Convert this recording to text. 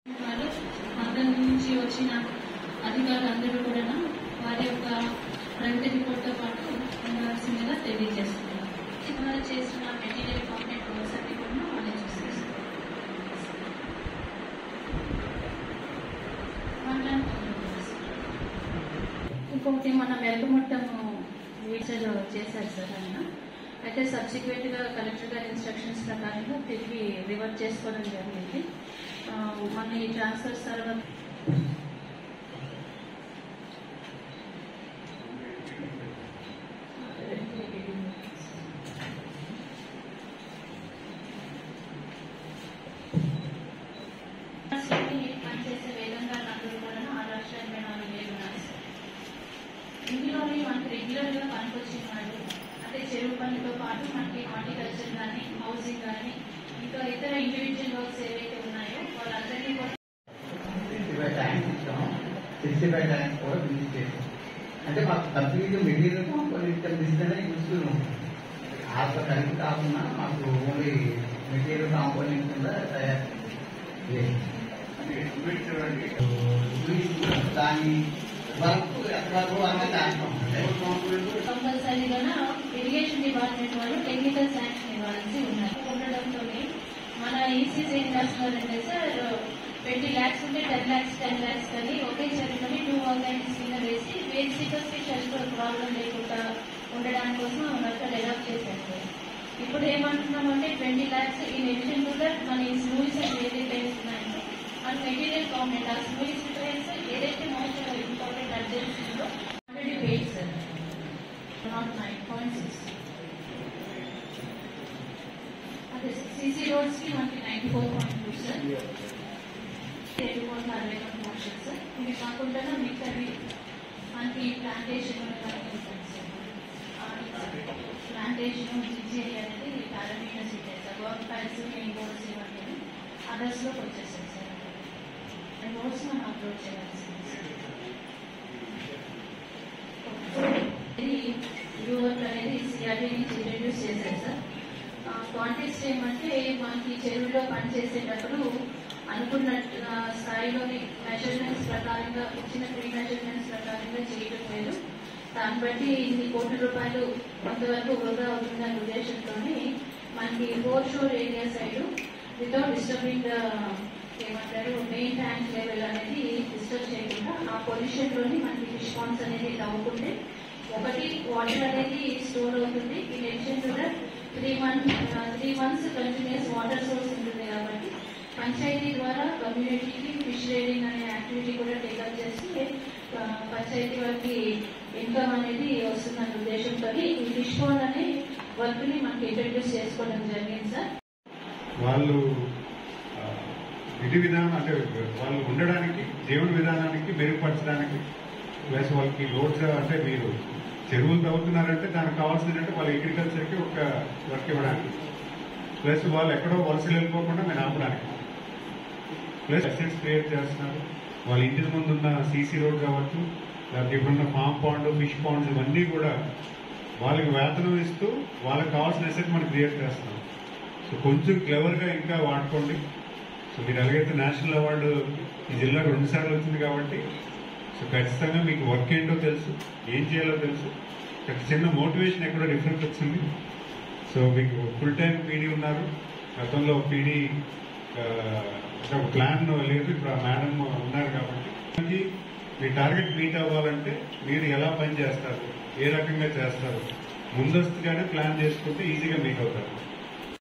మండలం నుంచి వచ్చిన అధికారులందరూ కూడా వారి యొక్క ప్రగతి రిపోర్ట్తో పాటు ఉండవలసిందిగా తెలియజేస్తున్నారు. ఇవాళ చేసిన మెటీరియల్ కాంప్లెంట్ వర్క్స్ అన్ని కూడా వాళ్ళు చూసేస్తారు. ఇంకొకటి మన వెలుగుమట్టము వీచర్ చేశారు సార్ ఆయన. అయితే సబ్సిక్వెంట్ గా కలెక్టర్ గారి ఇన్స్ట్రక్షన్స్ ప్రకారంగా తిరిగి రివర్ట్ చేసుకోవడం జరిగింది. మన ఈ ట్రాన్స్ఫర్స్ తర్వాత పనిచేసే వేగంగా అందరూ కూడా 6,84,000 ఉన్నారు సార్. ఇందులోని మనకి రెగ్యులర్ గా పనికొచ్చిన వాళ్ళు అంటే చెరువు పనితో పాటు మనకి హార్టికల్చర్ కానీ హౌసింగ్ కానీ ఇంకా ఇతర ఇండివిజువల్ వర్క్స్ ఏవైతే ఉన్నాయో వాళ్ళందరినీ కూడా 65 ట్యాంక్స్ కూడా విజిట్ చేసాం. అంటే మాకు కంప్లీట్ మెటీరియల్ ఇస్తేనే చూస్తున్నాం. ఆ కలిపి కాకుండా మాకు ఓన్లీ మెటీరియల్ కాంపోనెంట్ కింద తయారు దాని వర్క్ ఎక్కడో కంపల్సరీగా ఇరిగేషన్ డిపార్ట్మెంట్ వాళ్ళు టెక్నికల్ శాంక్షన్ ఇవ్వాల్సి ఉన్నారు. ఉండడంతో మన ఈసీసీ ఏం చేస్తున్నారంటే సార్ 20 lakhs ఉంటే 10 lakhs కానీ ఒకే చెరువుని 2 ఆర్గానిక్స్ కింద వేసి బేసిక్ షెల్టర్ ప్రాబ్లం లేకుండా ఉండడానికి కోసం వర్క్ డెవలప్ చేశారు. ఇప్పుడు ఏమంటున్నామంటే 20 lakhs in addition to that మన ఈ స్లూయిస్ ఏదైతే ఉన్నాయో మన మెటీరియల్ కాంప్లెంట్ ఆ స్లూయిస్ రిపేర్స్ ఏదైతే మోస్ట్ ఇంపార్టెంట్ అర్జెన్సీలో ఆల్రెడీ పెయిడ్ సార్. నాట్ 9.6 అదే సిసి రోడ్స్ కి మనకి 94.2 సార్. 7.61 motion sir. ఇవి కాకుండా మిగతావి మనకి ప్లాంటేషన్ ప్లాంటేషన్ జిజి అనేది పారామీటర్స్ ఇచ్చాయి sir. Work pads main boards ఇవన్నీ అదర్స్ లోకి వచ్చేసాయి సార్. నోట్స్ మనం అప్లోడ్ చేయాల్సింది వర్క్ అనేది సిఆర్డీ నుంచి ఇంట్రడ్యూస్ చేశారు సార్. కాంటెక్స్ట్ ఏమంటే మనకి చెరువులో పనిచేసేటప్పుడు అనుకున్న స్థాయిలోని మెజర్మెంట్స్ ప్రకారంగా ఇచ్చిన ప్రీ మెజర్మెంట్స్ ప్రకారంగా చేయడం లేదు. దాన్ని బట్టి ఇన్ని కోట్ల రూపాయలు కొంతవరకు వృధా అవుతుందనే ఉద్దేశంతో మనకి ఫోర్ షోర్ ఏరియా సైడ్ వితౌట్ డిస్టర్బింగ్ ఏమంటారు మెయిన్ ట్యాంక్ లెవెల్ అనేది డిస్టర్బ్ చేయకుండా ఆ పొజిషన్ లోని మనకి ఫిష్ పాండ్స్ అనేది తవ్వుకుంటే ఒకటి వాటర్ అనేది స్టోర్ అవుతుంది. In addition to that 3 months continuous water source ఉంటుంది. కాబట్టి పంచాయతీ ద్వారా కమ్యూనిటీకి ఫిష్ రేడింగ్ అనే యాక్టివిటీ కూడా టేకప్ చేసి పంచాయతీ వారికి ఇన్కమ్ అనేది వస్తుందనే ఉద్దేశంతో ఈ ఫిష్ పాండ్ అనే వర్క్ ని మనకి ఇంట్రడ్యూస్ చేసుకోవడం జరిగింది సార్. వాళ్ళు విధి విధానం అంటే వాళ్ళు ఉండడానికి జీవన విధానానికి మెరుగుపరచడానికి ప్లస్ వాళ్ళకి లోడ్స్ అంటే మీరు చెరువులు తవ్వుతున్నారంటే దానికి కావాల్సిందంటే వాళ్ళ అగ్రికల్చర్కి ఒక వర్క్ ఇవ్వడానికి ప్లస్ వాళ్ళు ఎక్కడో వలసలు వెళ్ళిపోకుండా మేము ఆపడానికి ప్లస్ అసెట్స్ క్రియేట్ చేస్తున్నారు. వాళ్ళ ఇంటి ముందున్న సీసీ రోడ్ కావచ్చు లేకపోతే ఇప్పుడున్న ఫామ్ పాండ్ ఫిష్ పాండ్స్ ఇవన్నీ కూడా వాళ్ళకి వేతనం ఇస్తూ వాళ్ళకి కావాల్సిన అసెట్ మనం క్రియేట్ చేస్తున్నాం. సో కొంచెం క్లెవర్గా ఇంకా వాడుకోండి. సో మీరు ఎలాగైతే నేషనల్ అవార్డు ఈ జిల్లాకు 2 సార్లు వచ్చింది కాబట్టి సో ఖచ్చితంగా మీకు వర్క్ ఏంటో తెలుసు, ఏం చేయాలో తెలుసు. చిన్న మోటివేషన్ ఎక్కడో డిఫరెన్స్ వచ్చింది. సో మీకు ఫుల్ టైం పీడీ ఉన్నారు. గతంలో పీడీ ఒక ప్లాన్ లేదు, ఇప్పుడు ఆ మేడం ఉన్నారు. కాబట్టి మీ టార్గెట్ మీట్ అవ్వాలంటే మీరు ఎలా పని చేస్తారు, ఏ రకంగా చేస్తారు ముందస్తుగానే ప్లాన్ చేసుకుంటే ఈజీగా మీట్ అవుతారు.